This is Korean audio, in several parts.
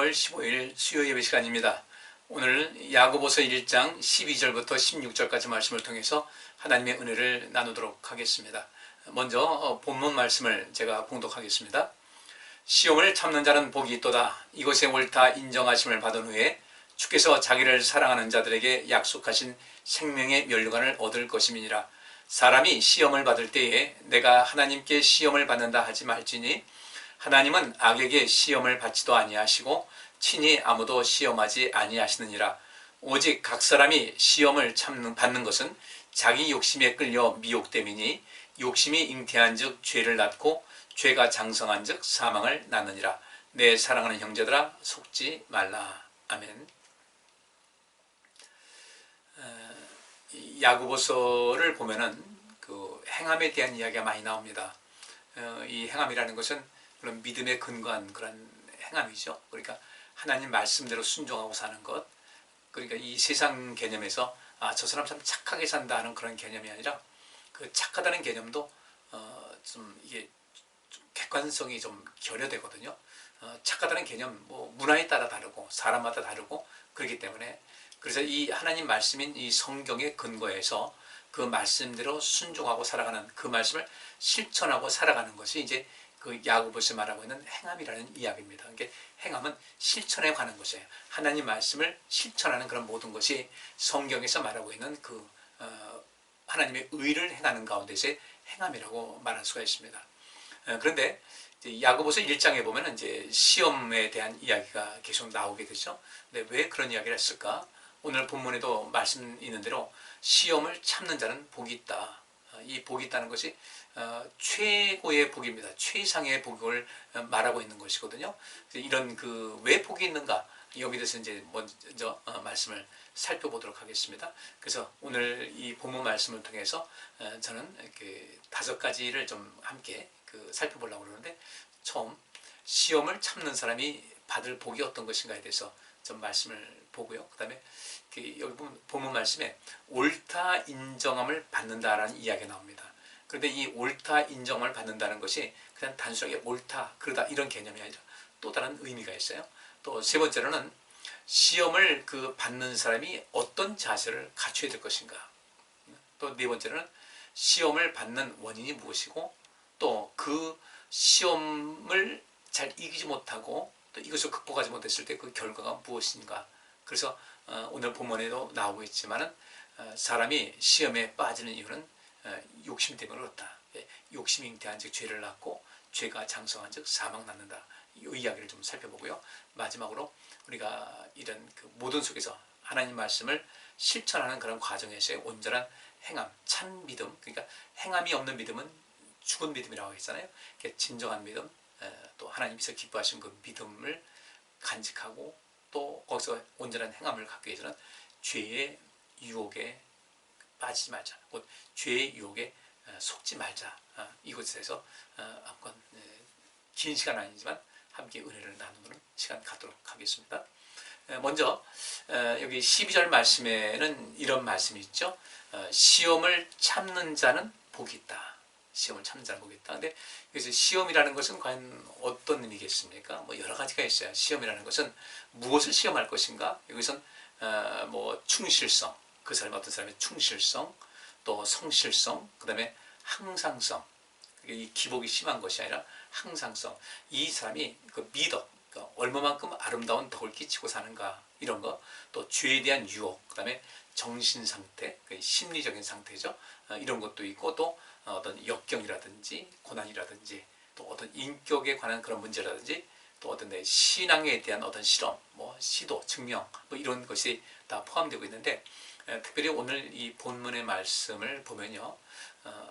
3월 15일 수요 예배 시간입니다. 오늘 야고보서 1장 12절부터 16절까지 말씀을 통해서 하나님의 은혜를 나누도록 하겠습니다. 먼저 본문 말씀을 제가 봉독하겠습니다. 시험을 참는 자는 복이 있도다. 이것에 옳다 인정하심을 받은 후에 주께서 자기를 사랑하는 자들에게 약속하신 생명의 면류관을 얻을 것임이니라. 사람이 시험을 받을 때에 내가 하나님께 시험을 받는다 하지 말지니 하나님은 악에게 시험을 받지도 아니하시고 친히 아무도 시험하지 아니하시느니라. 오직 각 사람이 시험을 받는 것은 자기 욕심에 끌려 미혹됨이니 욕심이 잉태한즉 죄를 낳고 죄가 장성한즉 사망을 낳느니라. 내 사랑하는 형제들아 속지 말라. 아멘. 야고보서를 보면은 그 행함에 대한 이야기가 많이 나옵니다. 이 행함이라는 것은 그런 믿음에 근거한 그런 행함이죠. 그러니까 하나님 말씀대로 순종하고 사는 것. 그러니까 이 세상 개념에서 저 사람 참 착하게 산다 하는 그런 개념이 아니라 그 착하다는 개념도 좀 이게 좀 객관성이 좀 결여되거든요. 착하다는 개념 뭐 문화에 따라 다르고 사람마다 다르고 그렇기 때문에 그래서 이 하나님 말씀인 이 성경의 근거에서 그 말씀대로 순종하고 살아가는 그 말씀을 실천하고 살아가는 것이 이제 그 야고보서 말하고 있는 행함이라는 이야기입니다. 그러니까 행함은 실천에 관한 것이에요. 하나님 말씀을 실천하는 그런 모든 것이 성경에서 말하고 있는 그 하나님의 의를 행하는 가운데서의 행함이라고 말할 수가 있습니다. 그런데 이제 야고보서 1장에 보면 이제 시험에 대한 이야기가 계속 나오게 되죠. 근데 왜 그런 이야기를 했을까? 오늘 본문에도 말씀 있는 대로 시험을 참는 자는 복이 있다. 이 복이 있다는 것이 최고의 복입니다. 최상의 복을 말하고 있는 것이거든요. 이런 그 왜 복이 있는가 여기에 대해서 이제 먼저 말씀을 살펴보도록 하겠습니다. 그래서 오늘 이 본문 말씀을 통해서 저는 이렇게 5가지를 좀 함께 살펴보려고 그러는데, 처음 시험을 참는 사람이 받을 복이 어떤 것인가에 대해서 좀 말씀을 보고요. 그 다음에 여기 본문 말씀에 옳다 인정함을 받는다라는 이야기가 나옵니다. 그런데 이 옳다 인정을 받는다는 것이 그냥 단순하게 옳다 그러다 이런 개념이 아니라 또 다른 의미가 있어요. 또 세 번째로는 시험을 받는 사람이 어떤 자세를 갖춰야 될 것인가. 또 네 번째로는 시험을 받는 원인이 무엇이고 또 그 시험을 잘 이기지 못하고 또 이것을 극복하지 못했을 때 그 결과가 무엇인가. 그래서 오늘 본문에도 나오고 있지만은 사람이 시험에 빠지는 이유는 욕심 때문에 그렇다. 욕심이 잉태한 즉 죄를 낳고 죄가 장성한 즉 사망 낳는다. 이 이야기를 좀 살펴보고요. 마지막으로 우리가 이런 모든 속에서 하나님 말씀을 실천하는 그런 과정에서의 온전한 행함, 참 믿음. 그러니까 행함이 없는 믿음은 죽은 믿음이라고 했잖아요. 진정한 믿음, 또 하나님께서 기뻐하신 그 믿음을 간직하고 또 거기서 온전한 행함을 갖기 위해서는 죄의 유혹에 빠지지 말자. 곧 죄의 유혹에 속지 말자. 이곳에서 한번 긴 시간 아니지만 함께 은혜를 나누는 시간 갖도록 하겠습니다. 먼저 여기 12절 말씀에는 이런 말씀이 있죠. 시험을 참는 자는 복이 있다. 시험을 참는 자는 복이 있다. 근데 여기서 시험이라는 것은 과연 어떤 의미겠습니까? 뭐 여러 가지가 있어요. 시험이라는 것은 무엇을 시험할 것인가? 여기선 뭐 충실성, 그 사람 어떤 사람의 충실성, 또 성실성, 그 다음에 항상성. 이 기복이 심한 것이 아니라 항상성. 이 사람이 그 미덕, 그러니까 얼마만큼 아름다운 덕을 끼치고 사는가 이런 거. 또 죄에 대한 유혹, 그 다음에 정신 상태, 심리적인 상태죠. 이런 것도 있고 또 어떤 역경이라든지 고난이라든지 또 어떤 인격에 관한 그런 문제라든지 또 어떤 내 신앙에 대한 어떤 실험, 뭐 시도, 증명 뭐 이런 것이 다 포함되고 있는데, 특별히 오늘 이 본문의 말씀을 보면요,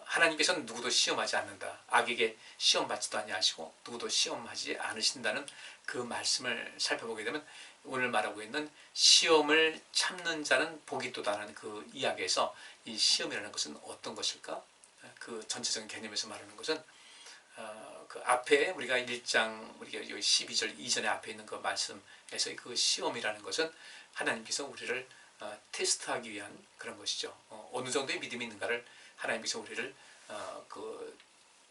하나님께서는 누구도 시험하지 않는다. 악에게 시험 받지도 아니하시고 누구도 시험하지 않으신다는 그 말씀을 살펴보게 되면 오늘 말하고 있는 시험을 참는 자는 복이 있도다라는 그 이야기에서 이 시험이라는 것은 어떤 것일까? 그 전체적인 개념에서 말하는 것은 그 앞에 우리가 1장 우리가 여기 12절 이전에 앞에 있는 그 말씀에서 그 시험이라는 것은 하나님께서 우리를 테스트하기 위한 그런 것이죠. 어느 정도의 믿음이 있는가를 하나님께서 우리를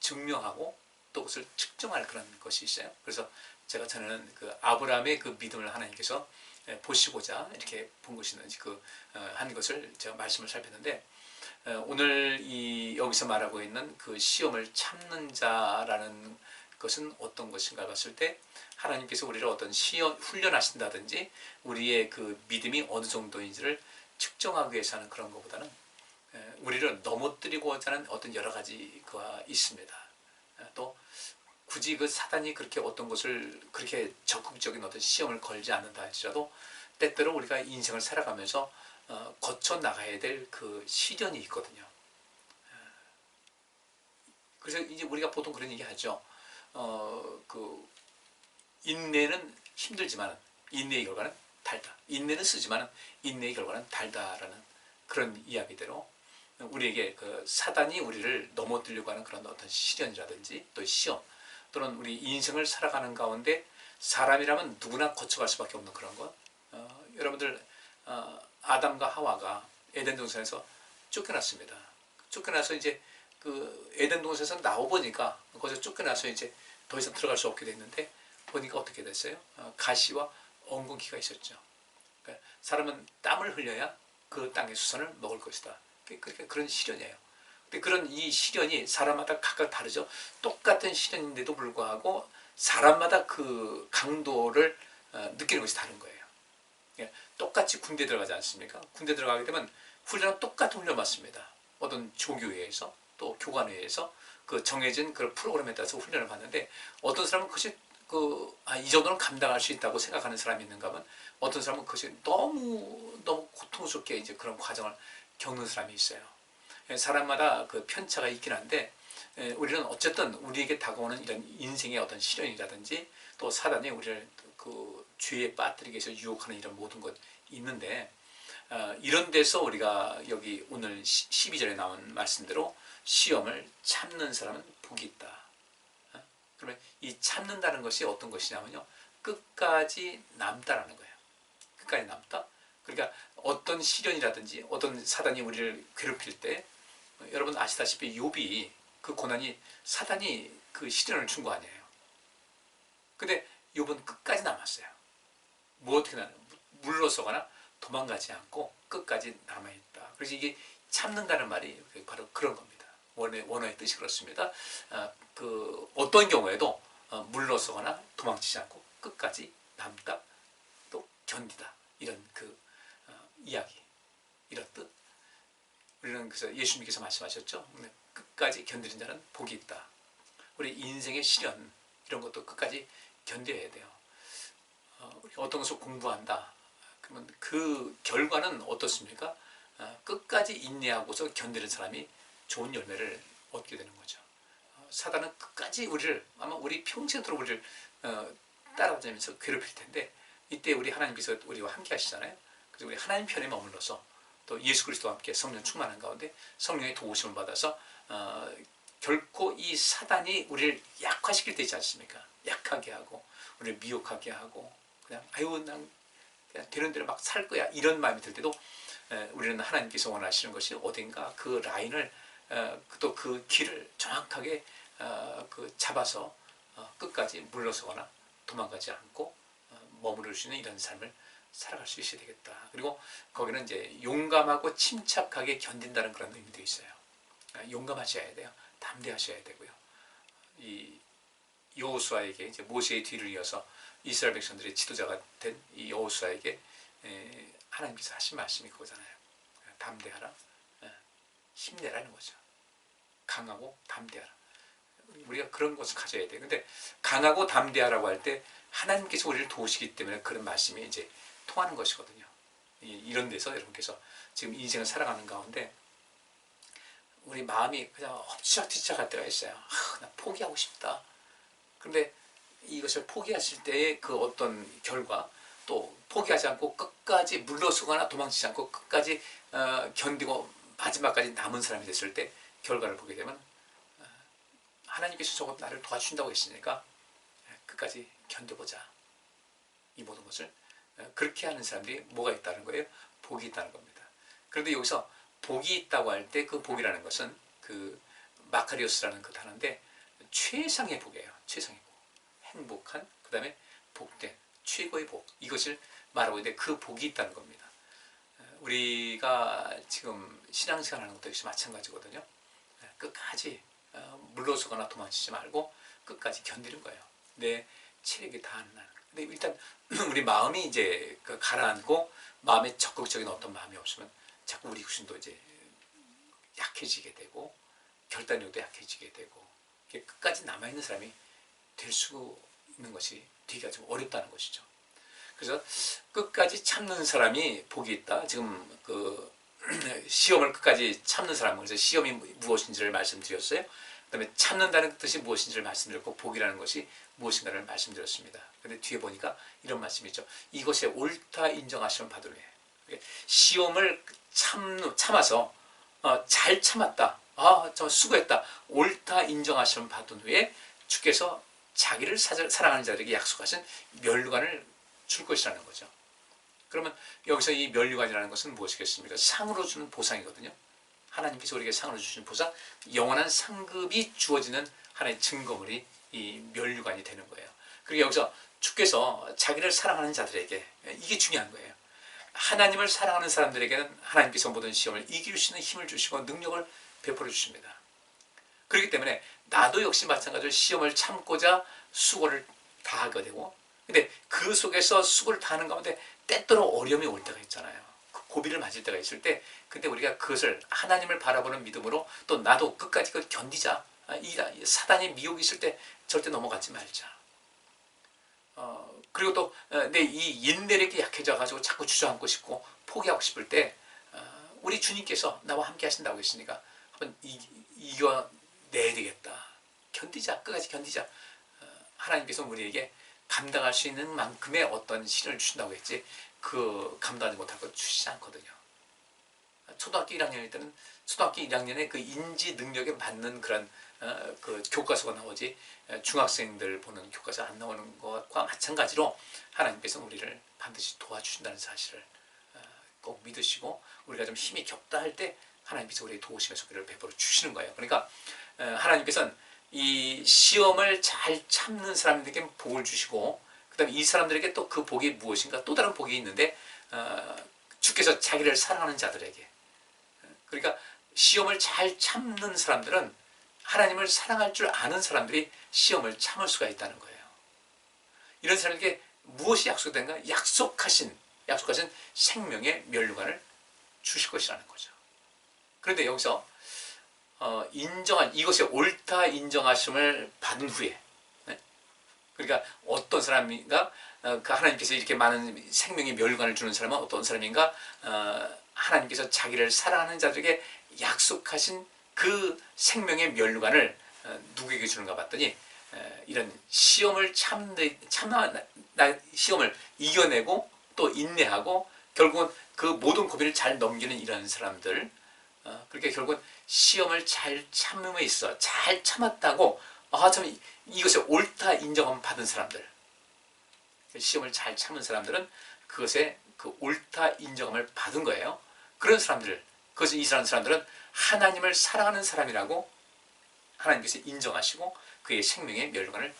증명하고 또 그것을 측정할 그런 것이 있어요. 그래서 제가 저는 그 아브라함의 그 믿음을 하나님께서 보시고자 이렇게 본 것이는지 한 것을 제가 말씀을 살폈는데, 오늘 여기서 말하고 있는 그 시험을 참는 자라는 것은 어떤 것인가 봤을 때, 하나님께서 우리를 어떤 훈련하신다든지 우리의 그 믿음이 어느 정도인지를 측정하기 위해서 하는 그런 것보다는 우리를 넘어뜨리고자 하는 어떤 여러 가지가 있습니다. 또 굳이 그 사단이 그렇게 어떤 것을 그렇게 적극적인 어떤 시험을 걸지 않는다 할지라도 때때로 우리가 인생을 살아가면서 거쳐 나가야 될 그 시련이 있거든요. 그래서 이제 우리가 보통 그런 얘기 하죠. 그 인내는 힘들지만 인내의 결과는 달다. 인내는 쓰지만 인내의 결과는 달다라는 그런 이야기대로, 우리에게 그 사단이 우리를 넘어뜨리려고 하는 그런 어떤 시련이라든지 또 시험, 또는 우리 인생을 살아가는 가운데 사람이라면 누구나 거쳐갈 수밖에 없는 그런 것. 여러분들, 아담과 하와가 에덴 동산에서 쫓겨났습니다. 쫓겨나서 이제 그 에덴 동산에서 나와보니까, 거기서 쫓겨나서 이제 더 이상 들어갈 수 없게 됐는데, 보니까 어떻게 됐어요? 가시와 엉겅퀴가 있었죠. 그러니까 사람은 땀을 흘려야 그 땅의 수산을 먹을 것이다. 그러니까 그런 시련이에요. 근데 그런 이 시련이 사람마다 각각 다르죠. 똑같은 시련인데도 불구하고 사람마다 그 강도를 느끼는 것이 다른 거예요. 똑같이 군대 들어가지 않습니까? 군대 들어가게 되면 훈련은 똑같은 훈련 받습니다. 어떤 조교회에서 또 교관회에서 그 정해진 그 프로그램에 따라서 훈련을 받는데, 어떤 사람은 그것이 이 정도는 감당할 수 있다고 생각하는 사람이 있는가 하면, 어떤 사람은 그것이 너무 고통스럽게 이제 그런 과정을 겪는 사람이 있어요. 사람마다 그 편차가 있긴 한데, 우리는 어쨌든 우리에게 다가오는 이런 인생의 어떤 시련이라든지 또 사단이 우리를 그 죄에 빠뜨리기 위해서 유혹하는 이런 모든 것 있는데, 이런 데서 우리가 여기 오늘 12절에 나온 말씀대로 시험을 참는 사람은 복이 있다. 그러면 이 참는다는 것이 어떤 것이냐면요, 끝까지 남다라는 거예요. 끝까지 남다. 그러니까 어떤 시련이라든지 어떤 사단이 우리를 괴롭힐 때, 여러분 아시다시피 욥이 그 고난이 사단이 그 시련을 준 거 아니에요. 근데 욥은 끝까지 남았어요. 뭐 어떻게 나요? 물러서거나 도망가지 않고 끝까지 남아있다. 그래서 이게 참는다는 말이 바로 그런 겁니다. 원어의 뜻이 그렇습니다. 그 어떤 경우에도 물러서거나 도망치지 않고 끝까지 남다, 또 견디다, 이런 그 이야기, 이런 뜻. 우리는 그래서 예수님께서 말씀하셨죠. 끝까지 견디는 자는 복이 있다. 우리 인생의 시련 이런 것도 끝까지 견뎌야 돼요. 어떤 것을 공부한다. 그러면 그 결과는 어떻습니까? 끝까지 인내하고서 견디는 사람이 좋은 열매를 얻게 되는 거죠. 사단은 끝까지 아마 우리 평생토록 우리를 따라다니면서 괴롭힐 텐데, 이때 우리 하나님께서 우리와 함께 하시잖아요. 그래서 우리 하나님 편에 머물러서 또 예수 그리스도와 함께 성령 충만한 가운데 성령의 도우심을 받아서 결코 이 사단이 우리를 약화시킬 때 있지 않습니까? 약하게 하고 우리를 미혹하게 하고 그냥 난 그냥 되는 대로 막 살 거야, 이런 마음이 들 때도 우리는 하나님께서 원하시는 것이 어딘가 그 라인을 또 그 길을 정확하게 잡아서 끝까지 물러서거나 도망가지 않고 머무를 수 있는 이런 삶을 살아갈 수 있어야 되겠다. 그리고 거기는 이제 용감하고 침착하게 견딘다는 그런 의미도 있어요. 용감하셔야 돼요. 담대하셔야 되고요. 이 여호수아에게 이제 모세의 뒤를 이어서 이스라엘 백성들의 지도자가 된 이 여호수아에게 하나님께서 하신 말씀이 그거잖아요. 담대하라, 힘내라는 거죠. 강하고 담대하라. 우리가 그런 것을 가져야 돼. 근데 강하고 담대하라고 할 때 하나님께서 우리를 도우시기 때문에 그런 말씀이 이제 통하는 것이거든요. 이런 데서 여러분께서 지금 인생을 살아가는 가운데 우리 마음이 그냥 엎치락뒤치락할 때가 있어요. 나 포기하고 싶다. 그런데 이것을 포기하실 때의 그 어떤 결과, 또 포기하지 않고 끝까지 물러서거나 도망치지 않고 끝까지 견디고 마지막까지 남은 사람이 됐을 때 결과를 보게 되면, 하나님께서 저것 나를 도와주신다고 했으니까 끝까지 견뎌보자. 이 모든 것을 그렇게 하는 사람들이 뭐가 있다는 거예요? 복이 있다는 겁니다. 그런데 여기서 복이 있다고 할 때 그 복이라는 것은 그 마카리오스라는 그 단어인데 최상의 복이에요. 최상의 복. 행복한, 그 다음에 복된, 최고의 복, 이것을 말하고 있는데 그 복이 있다는 겁니다. 우리가 지금 신앙생활 하는 것도 역시 마찬가지거든요. 끝까지 물러서거나 도망치지 말고 끝까지 견디는 거예요. 내 체력이 다하는 한. 근데 일단 우리 마음이 이제 가라앉고 마음에 적극적인 어떤 마음이 없으면 자꾸 우리 육신도 이제 약해지게 되고 결단력도 약해지게 되고 끝까지 남아있는 사람이 될 수 있는 것이 되기가 좀 어렵다는 것이죠. 그래서 끝까지 참는 사람이 복이 있다. 지금 그 시험을 끝까지 참는 사람, 그래서 시험이 무엇인지를 말씀드렸어요. 그 다음에 참는다는 뜻이 무엇인지를 말씀드렸고 복이라는 것이 무엇인가를 말씀드렸습니다. 근데 뒤에 보니까 이런 말씀이 있죠. 이것에 옳다 인정하시면 받으려 해. 시험을 참아서 잘 참았다. 저 수고했다. 옳다 인정하시면 받은 후에 주께서 자기를 사랑하는 자들에게 약속하신 멸류관을 줄 것이라는 거죠. 그러면 여기서 이 멸류관이라는 것은 무엇이겠습니까? 상으로 주는 보상이거든요. 하나님께서 우리에게 상으로 주신 보상, 영원한 상급이 주어지는 하나의 증거물이 이 멸류관이 되는 거예요. 그리고 여기서 주께서 자기를 사랑하는 자들에게, 이게 중요한 거예요. 하나님을 사랑하는 사람들에게는 하나님께서 모든 시험을 이길 수 있는 힘을 주시고 능력을 베풀어 주십니다. 그렇기 때문에 나도 역시 마찬가지로 시험을 참고자 수고를 다하게 되고, 근데 그 속에서 수고를 다하는 가운데 때때로 어려움이 올 때가 있잖아요. 고비를 맞을 때가 있을 때, 근데 우리가 그것을 하나님을 바라보는 믿음으로 또 나도 끝까지 그걸 견디자. 이 사단의 미혹이 있을 때 절대 넘어가지 말자. 그리고 또 내 이 인내력이 약해져가지고 자꾸 주저앉고 싶고 포기하고 싶을 때 우리 주님께서 나와 함께 하신다고 했으니까 한번 이겨내야 되겠다. 견디자. 끝까지 견디자. 하나님께서 우리에게 감당할 수 있는 만큼의 어떤 시련을 주신다고 했지 그 감당하지 못할 것 주시지 않거든요. 초등학교 1학년일 때는 초등학교 1학년에 그 인지 능력에 맞는 그런 그 교과서가 나오지 중학생들 보는 교과서 안 나오는 것과 마찬가지로 하나님께서 우리를 반드시 도와주신다는 사실을 꼭 믿으시고 우리가 좀 힘이 겹다 할 때 하나님께서 우리의 도우심의 손길을 베풀어 주시는 거예요. 그러니까 하나님께서는 이 시험을 잘 참는 사람들에게 복을 주시고 그 다음에 이 사람들에게 또 그 복이 무엇인가 또 다른 복이 있는데 주께서 자기를 사랑하는 자들에게, 그러니까 시험을 잘 참는 사람들은 하나님을 사랑할 줄 아는 사람들이 시험을 참을 수가 있다는 거예요. 이런 사람에게 무엇이 약속된가? 약속하신 생명의 멸류관을 주실 것이라는 거죠. 그런데 여기서 인정한 이것이 옳다 인정하심을 받은 후에, 그러니까 어떤 사람인가, 그 하나님께서 이렇게 많은 생명의 멸관을 주는 사람은 어떤 사람인가, 하나님께서 자기를 사랑하는 자들에게 약속하신 그 생명의 멸관을 누구에게 주는가 봤더니 이런 시험을 시험을 이겨내고 또 인내하고 결국은 그 모든 고비를 잘 넘기는 이런 사람들, 그렇게 결국은 시험을 잘 참음에 있어 잘 참았다고 참 이것에 옳다 인정함 받은 사람들, 시험을 잘 참은 사람들은 그것에 그 옳다 인정함을 받은 거예요. 그런 사람들, 그것을 이스라엘 사람들은 하나님을 사랑하는 사람이라고 하나님께서 인정하시고 그의 생명의 멸관을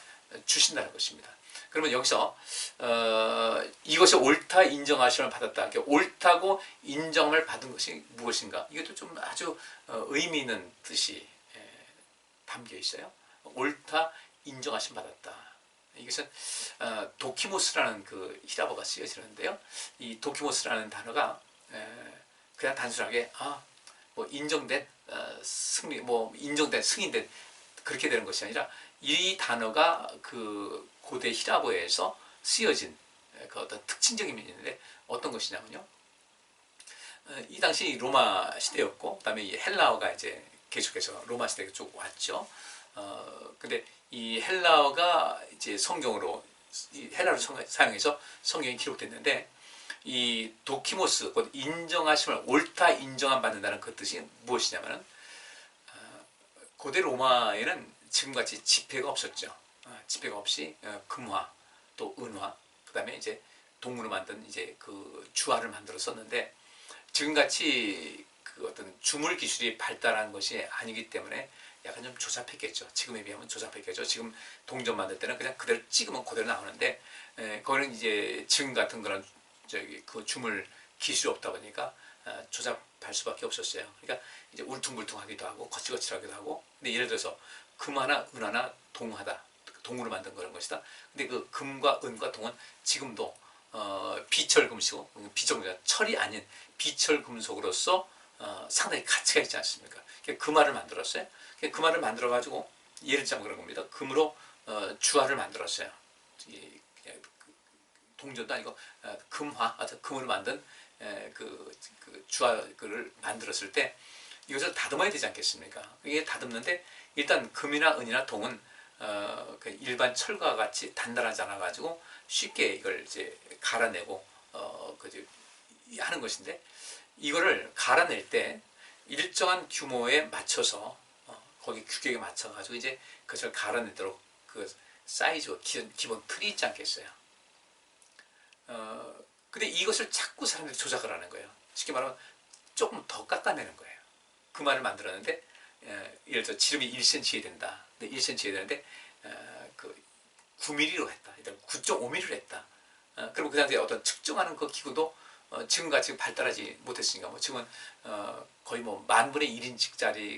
주신다는 것입니다. 그러면 여기서 이것이 옳다 인정하심을 받았다. 옳다고 인정을 받은 것이 무엇인가? 이것도 좀 아주 의미 있는 뜻이 담겨 있어요. 옳다 인정하심 받았다. 이것은 도키모스라는 그 히라보가 쓰여지는데요. 이 도키모스라는 단어가 그냥 단순하게 뭐 인정된 승리, 뭐 인정된 승인된 그렇게 되는 것이 아니라 이 단어가 그 고대 히라보에서 쓰여진 그 어떤 특징적인 면이 있는데 어떤 것이냐면요. 이 당시 로마 시대였고, 그다음에 이 헬라어가 이제 계속해서 로마 시대가 쭉 왔죠. 근데 이 헬라어가 이제 성경으로 헬라어를 사용해서 성경이 기록됐는데 이 도키모스, 곧 인정하심을 옳다 인정함 받는다는 그 뜻이 무엇이냐면은 고대 로마에는 지금같이 지폐가 없었죠. 지폐가 없이 금화, 또 은화, 그 다음에 이제 동으로 만든 이제 그 주화를 만들어 썼는데 지금같이 그 어떤 주물 기술이 발달한 것이 아니기 때문에 약간 좀 조잡했겠죠. 지금에 비하면 조잡했겠죠. 지금 동전 만들 때는 그냥 그대로 찍으면 그대로 나오는데, 거기는 이제 지금 같은 그런 그 줌을 기술이 없다 보니까 조잡할 수밖에 없었어요. 그러니까 이제 울퉁불퉁하기도 하고 거칠거칠하기도 하고. 근데 예를 들어서 금 하나, 은 하나, 동하다. 동으로 만든 그런 것이다. 근데 그 금과 은과 동은 지금도 비철 금속, 비철 철이 아닌 비철 금속으로서 상당히 가치가 있지 않습니까? 금화를 만들었어요. 금화를 만들어 가지고 예를 들자면 그런 겁니다. 금으로 주화를 만들었어요. 동전도 아니고 금화, 금으로 만든 그 주화를 만들었을 때 이것을 다듬어야 되지 않겠습니까? 이게 다듬는데 일단 금이나 은이나 동은 그 일반 철과 같이 단단하지 않아 가지고 쉽게 이걸 이제 갈아내고 하는 것인데, 이거를 갈아낼 때 일정한 규모에 맞춰서 거기 규격에 맞춰 가지고 이제 그것을 갈아내도록 그 사이즈와 기본 틀이 있지 않겠어요. 근데 이것을 자꾸 사람들이 조작을 하는 거예요. 쉽게 말하면 조금 더 깎아내는 거예요. 금화를 만들었는데 예를 들어 지름이 1cm 된다. 근데 1cm 되는데 그 9mm로 했다. 일단 9.5mm로 했다. 그리고 그 당시에 어떤 측정하는 그 기구도 지금같이 발달하지 못했으니까, 뭐 지금은 거의 뭐 10,000분의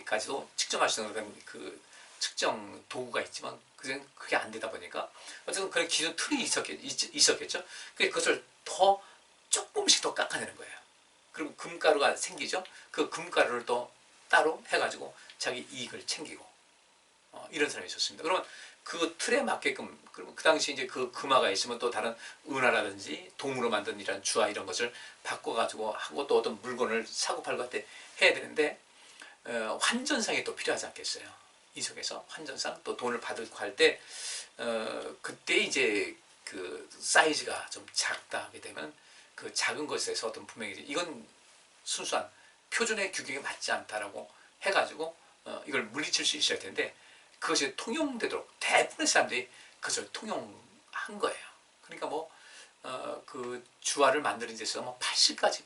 1인치짜리까지도 측정할 수 있는 그 측정 도구가 있지만 그게 안 되다 보니까 어쨌든 그런 기존 틀이 있었겠죠. 그것을 더 조금씩 더 깎아내는 거예요. 그리고 금가루가 생기죠. 그 금가루를 또 따로 해가지고 자기 이익을 챙기고 이런 사람이 있었습니다. 그러면 그 틀에 맞게끔, 그러면 그 당시 이제 그 금화가 있으면 또 다른 은화라든지 동으로 만든 이런 주화 이런 것을 바꿔가지고 하고 또 어떤 물건을 사고 팔고 할 때 해야 되는데 환전상이 또 필요하지 않겠어요. 이 속에서 환전상 또 돈을 받고 할 때 그때 이제 그 사이즈가 좀 작다 하게 되면 그 작은 것에서 어떤 분명히 이건 순수한 표준의 규격에 맞지 않다라고 해가지고 이걸 물리칠 수 있어야 되는데, 그것이 통용되도록 대부분의 사람들이 그것을 통용한 거예요. 그러니까 뭐 그 주화를 만드는 데 있어서 뭐 80가지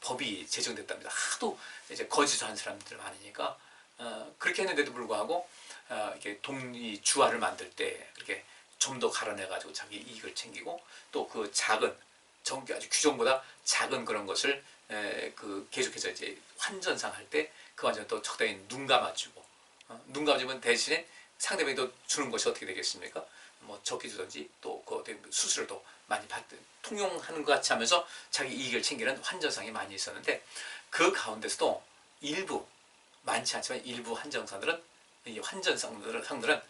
법이 제정됐답니다. 하도 이제 거짓한 사람들 많으니까 그렇게 했는데도 불구하고 이렇게 이 주화를 만들 때 그렇게 좀 더 갈아내가지고 자기 이익을 챙기고, 또 그 작은 아주 규정보다 작은 그런 것을 그 계속해서 이제 환전상 할 때 그 환전 또 적당히 눈 감아주고, 눈 감아주면 대신에 상대방이 또 주는 것이 어떻게 되겠습니까? 뭐 적게 주든지 또 그 수수료를 또 많이 받든 통용하는 것 같이 하면서 자기 이익을 챙기는 환전상이 많이 있었는데, 그 가운데서도 일부, 많지 않지만 일부 환전상들은, 이 환전상들은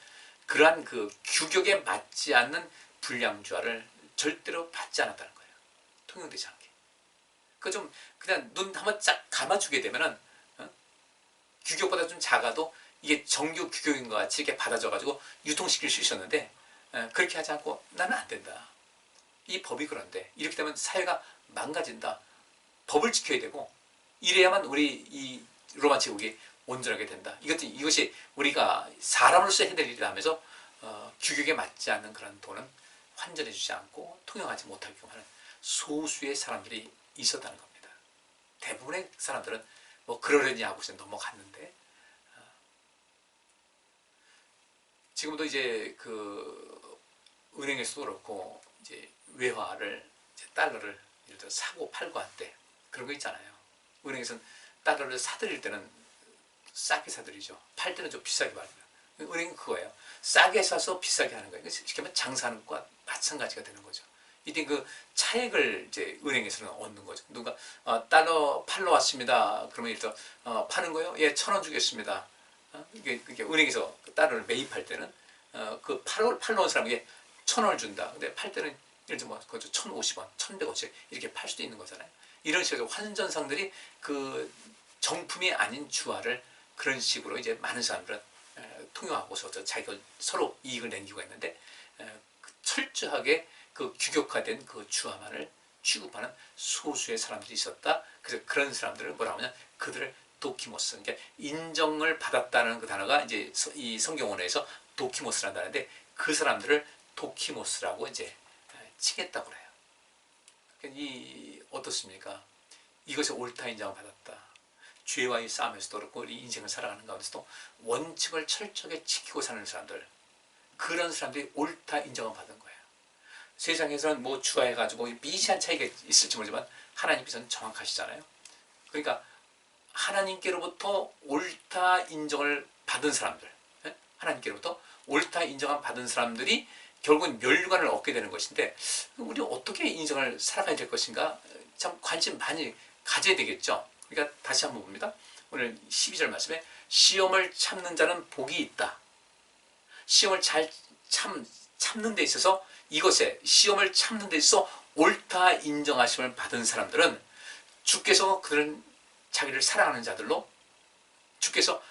그러한 그 규격에 맞지 않는 불량주화를 절대로 받지 않았다는 거예요. 통용되지 않게. 그 좀 그냥 눈 한번 쫙 감아주게 되면은 규격보다 좀 작아도 이게 정규 규격인 것 같이 이렇게 받아져가지고 유통시킬 수 있었는데, 그렇게 하지 않고 나는 안 된다. 이 법이 그런데 이렇게 되면 사회가 망가진다. 법을 지켜야 되고 이래야만 우리 이 로마 제국이 온전하게 된다. 이것이 우리가 사람으로서 해야 될 일이라 하면서 규격에 맞지 않는 그런 돈은 환전해주지 않고 통용하지 못하게끔 하는 소수의 사람들이 있었다는 겁니다. 대부분의 사람들은 뭐 그러려니 하고 넘어갔는데, 지금도 이제 그 은행에서도 그렇고 이제 외화를, 이제 달러를 예를 들어 사고 팔고 할 때 그런 거 있잖아요. 은행에서는 달러를 사들일 때는 싸게 사들이죠. 팔 때는 좀 비싸게 팔아요. 은행은 그거예요. 싸게 사서 비싸게 하는 거예요. 쉽게 말하면 장사하는 것과 마찬가지가 되는 거죠. 이때 그 차액을 이제 은행에서는 얻는 거죠. 누가 달러 팔러 왔습니다. 그러면 일단 파는 거요? 예, 1,000원 주겠습니다. 이게 은행에서 그 달러를 매입할 때는 그 팔러 온 사람에게 1,000원을 준다. 근데 팔 때는 예를 들면 뭐 1,050원, 1,100원씩 이렇게 팔 수도 있는 거잖아요. 이런 식으로 환전상들이 그 정품이 아닌 주화를 그런 식으로 이제 많은 사람들은 통용하고서 자기가 서로 이익을 남기고 있는데, 철저하게 그 규격화된 그 주화만을 취급하는 소수의 사람들이 있었다. 그래서 그런 사람들을 뭐라고 하냐, 그들을 도키모스, 그러니까 인정을 받았다는 그 단어가 이제 이 성경원에서 도키모스라는 단어인데, 그 사람들을 도키모스라고 이제 치겠다고 그래요. 이 어떻습니까? 이것이 옳다 인정받았다. 죄와의 싸움에서도 그렇고 우리 인생을 살아가는 가운데서도 원칙을 철저하게 지키고 사는 사람들, 그런 사람들이 옳다 인정을 받은 거예요. 세상에서는 뭐 주화해가지고 미세한 차이가 있을지 모르지만 하나님께서는 정확하시잖아요. 그러니까 하나님께로부터 옳다 인정을 받은 사람들, 하나님께로부터 옳다 인정을 받은 사람들이 결국은 멸류관을 얻게 되는 것인데, 우리 어떻게 인정을 살아가야 될 것인가 참 관심 많이 가져야 되겠죠. 그러니까 다시 한번 봅니다. 오늘 12절 말씀에 시험을 참는 자는 복이 있다. 시험을 잘 참는 데 있어서, 이것에 시험을 참는 데 있어서 옳다 인정하심을 받은 사람들은 주께서 그들은 자기를 사랑하는 자들로, 주께서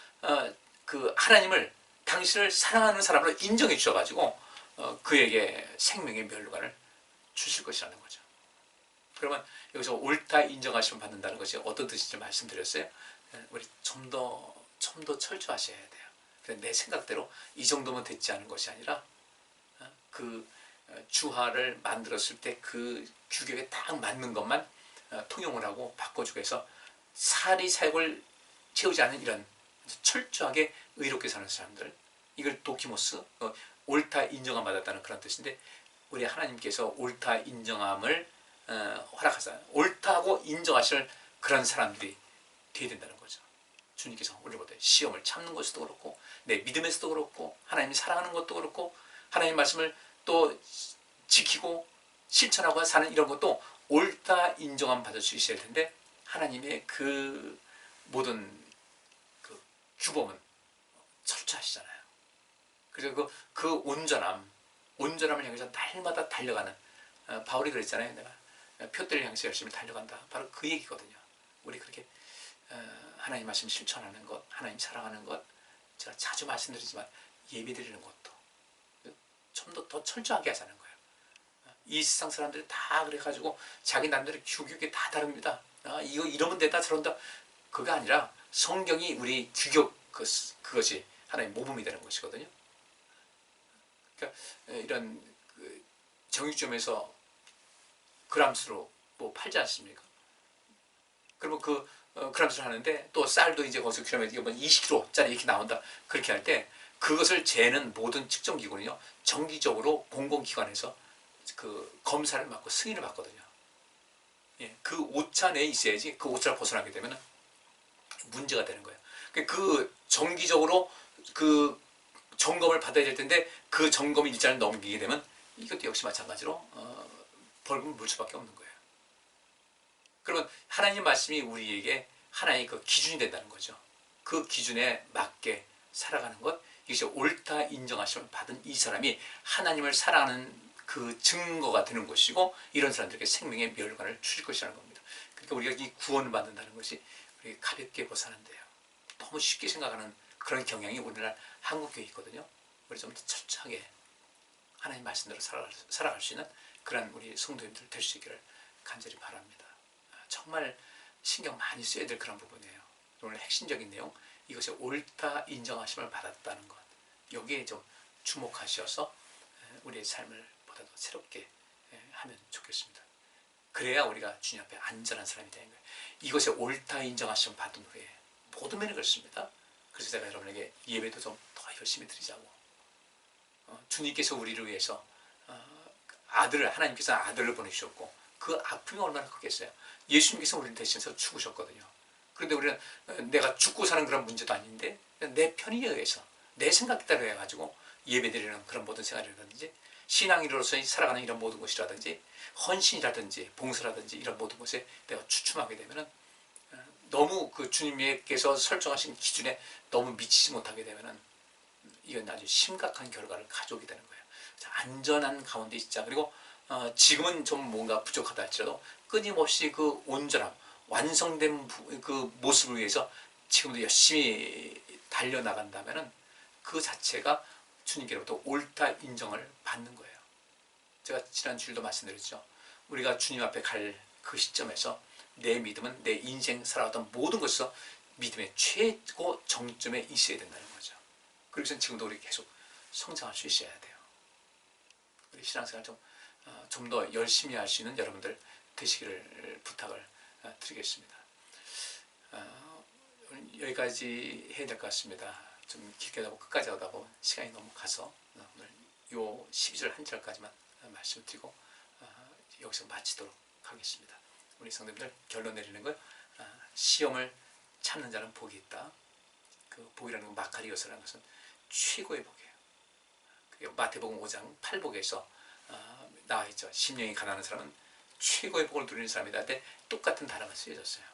그 하나님을, 당신을 사랑하는 사람으로 인정해 주셔가지고 그에게 생명의 멸류관을 주실 것이라는 거죠. 그러면 여기서 옳다 인정하심을 받는다는 것이 어떤 뜻인지 말씀드렸어요. 우리 좀 더 철저하셔야 돼요. 내 생각대로 이 정도면 됐지 않은 것이 아니라 그 주화를 만들었을 때 그 규격에 딱 맞는 것만 통용을 하고 바꿔주고 해서 사리 사욕을 채우지 않은 이런 철저하게 의롭게 사는 사람들, 이걸 도키모스, 옳다 인정함 받았다는 그런 뜻인데, 우리 하나님께서 옳다 인정함을 허락하사 옳다고 인정하실 그런 사람들이 되어야 된다는 거죠. 주님께서 오늘 볼 때 시험을 참는 것도 그렇고, 내 믿음에서도 그렇고, 하나님이 사랑하는 것도 그렇고, 하나님 말씀을 또 지키고 실천하고 사는 이런 것도 옳다 인정함 받을 수 있어야 할 텐데, 하나님의 그 모든 그 규범은 철저하시잖아요. 그래서 그 온전함을 향해서 날마다 달려가는, 바울이 그랬잖아요. 내가 표대를 향해서 열심히 달려간다. 바로 그 얘기거든요. 우리 그렇게 하나님 말씀 실천하는 것, 하나님 사랑하는 것, 제가 자주 말씀드리지만 예배드리는 것도 좀 더 철저하게 하자는 거예요. 이 세상 사람들이 다 그래가지고 자기 남들의 규격이 다 다릅니다. 이거 이러면 된다 저런다, 그거 아니라 성경이 우리 규격, 그것이 하나의 모범이 되는 것이거든요. 그러니까 이런 정육점에서 그람수로 뭐 팔지 않습니까? 그러면 그람수를 하는데, 또 쌀도 이제 거기서 킬로미터 20kg짜리 이렇게 나온다, 그렇게 할 때 그것을 재는 모든 측정 기구는요, 정기적으로 공공기관에서 그 검사를 받고 승인을 받거든요. 예, 그 오차 내에 있어야지 그 오차를 벗어나게 되면 문제가 되는 거예요. 그 정기적으로 그 점검을 받아야 될 텐데, 그 점검 일자를 넘기게 되면 이것도 역시 마찬가지로 벌금을 물 수밖에 없는 거예요. 그러면 하나님 말씀이 우리에게 하나의 그 기준이 된다는 거죠. 그 기준에 맞게 살아가는 것, 이것이 옳다 인정하심을 받은 이 사람이 하나님을 사랑하는 그 증거가 되는 것이고, 이런 사람들에게 생명의 멸관을 주실 것이라는 겁니다. 그러니까 우리가 이 구원을 받는다는 것이 우리 가볍게 벗어난대요. 너무 쉽게 생각하는 그런 경향이 우리나라 한국교회에 있거든요. 우리 좀 더 철저하게 하나님 말씀대로 살아갈 수 있는 그런 우리 성도님들 될 수 있기를 간절히 바랍니다. 정말 신경 많이 써야 될 그런 부분이에요. 오늘 핵심적인 내용, 이것이 옳다 인정하심을 받았다는 것, 여기에 좀 주목하셔서 우리의 삶을 보다 더 새롭게 하면 좋겠습니다. 그래야 우리가 주님 앞에 안전한 사람이 되는 거예요. 이것에 옳다 인정하심을 받은 후에 모든 면이 그렇습니다. 그래서 제가 여러분에게 예배도 좀 더 열심히 드리자고, 주님께서 우리를 위해서 하나님께서 아들을 보내주셨고, 그 아픔이 얼마나 크겠어요. 예수님께서 우리를 대신해서 죽으셨거든요. 그런데 우리는 내가 죽고 사는 그런 문제도 아닌데, 내 편의에 의해서 내 생각 대로 해가지고 예배드리는 그런 모든 생활이라든지, 신앙인으로서 살아가는 이런 모든 것이라든지, 헌신이라든지 봉사라든지 이런 모든 것에 내가 추춤하게 되면은, 너무 그 주님께서 설정하신 기준에 너무 미치지 못하게 되면은 이건 아주 심각한 결과를 가져오게 되는 거예요. 안전한 가운데 있자. 그리고 지금은 좀 뭔가 부족하다 할지라도 끊임없이 그 온전함, 완성된 그 모습을 위해서 지금도 열심히 달려나간다면은 그 자체가 주님께로부터 옳다 인정을 받는 거예요. 제가 지난 주일도 말씀드렸죠. 우리가 주님 앞에 갈 그 시점에서 내 믿음은 내 인생 살아왔던 모든 것에서 믿음의 최고 정점에 있어야 된다는 거죠. 그래서 지금도 우리 계속 성장할 수 있어야 돼요. 우리 신앙생활 좀 더 열심히 할 수 있는 여러분들 되시기를 부탁을 드리겠습니다. 여기까지 해야 될 것 같습니다. 좀 길게 하고 끝까지 하다 보면 시간이 너무 가서 오늘 요 12절 한 절까지만 말씀을 드리고 여기서 마치도록 하겠습니다. 우리 성도님들 결론 내리는 거, 시험을 참는 자는 복이 있다. 그 복이라는 건 마카리오스라는 것은 최고의 복이에요. 그게 마태복음 5장 8복에서 나와 있죠. 심령이 가난한 사람은 최고의 복을 누리는 사람이다. 근데 똑같은 단어가 쓰여졌어요.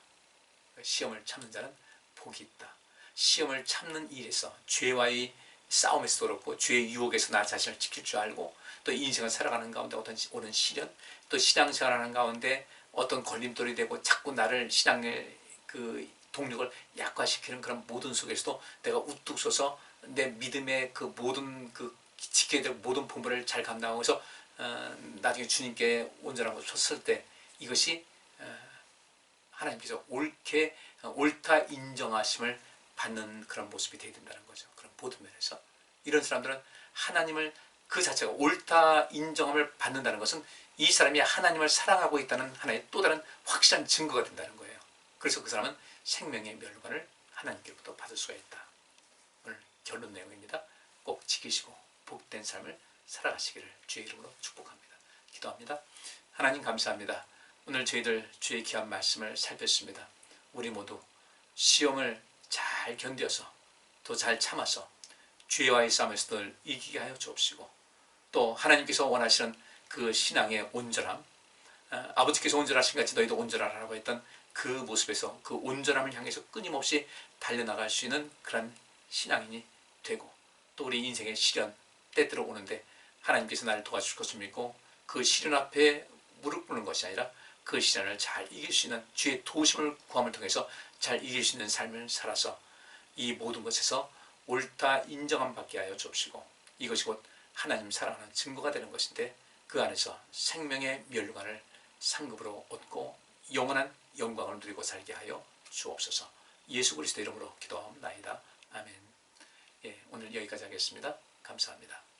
시험을 참는 자는 복이 있다. 시험을 참는 일에서 죄와의 싸움에서도 그렇고 죄의 유혹에서 나 자신을 지킬 줄 알고 또 인생을 살아가는 가운데 어떤 오는 시련, 또 신앙생활하는 가운데 어떤 걸림돌이 되고 자꾸 나를 신앙의 그 동력을 약화시키는 그런 모든 속에서도 내가 우뚝 서서 내 믿음의 그 모든 그 지켜야 될 모든 본분을 잘 감당하면서 나중에 주님께 온전한 것을 섰을 때 이것이 하나님께서 옳다 인정하심을 받는 그런 모습이 되어야 된다는 거죠. 그런 모든 면에서 이런 사람들은 하나님을 그 자체가 옳다 인정함을 받는다는 것은 이 사람이 하나님을 사랑하고 있다는 하나의 또 다른 확실한 증거가 된다는 거예요. 그래서 그 사람은 생명의 멸관을 하나님께로부터 받을 수가 있다. 오늘 결론 내용입니다. 꼭 지키시고 복된 삶을 살아가시기를 주의 이름으로 축복합니다. 기도합니다. 하나님 감사합니다. 오늘 저희들 주의 귀한 말씀을 살폈습니다. 우리 모두 시험을 잘 견뎌서 또 잘 참아서 죄와의 싸움에서 늘 이기게 하여 주옵시고 또 하나님께서 원하시는 그 신앙의 온전함, 아버지께서 온전하신 같이 너희도 온전하라고 했던 그 모습에서 그 온전함을 향해서 끊임없이 달려나갈 수 있는 그런 신앙인이 되고 또 우리 인생의 시련 때때로 오는데 하나님께서 나를 도와주실 것을 믿고 그 시련 앞에 무릎 꿇는 것이 아니라 그 시련을 잘 이길 수 있는 주의 도우심을 구함을 통해서 잘 이길 수 있는 삶을 살아서 이 모든 것에서 옳다 인정함 받게 하여 주옵시고 이것이 곧 하나님 사랑하는 증거가 되는 것인데 그 안에서 생명의 멸류관을 상급으로 얻고 영원한 영광을 누리고 살게 하여 주옵소서. 예수 그리스도 이름으로 기도하옵나이다. 아멘. 오늘 여기까지 하겠습니다. 감사합니다.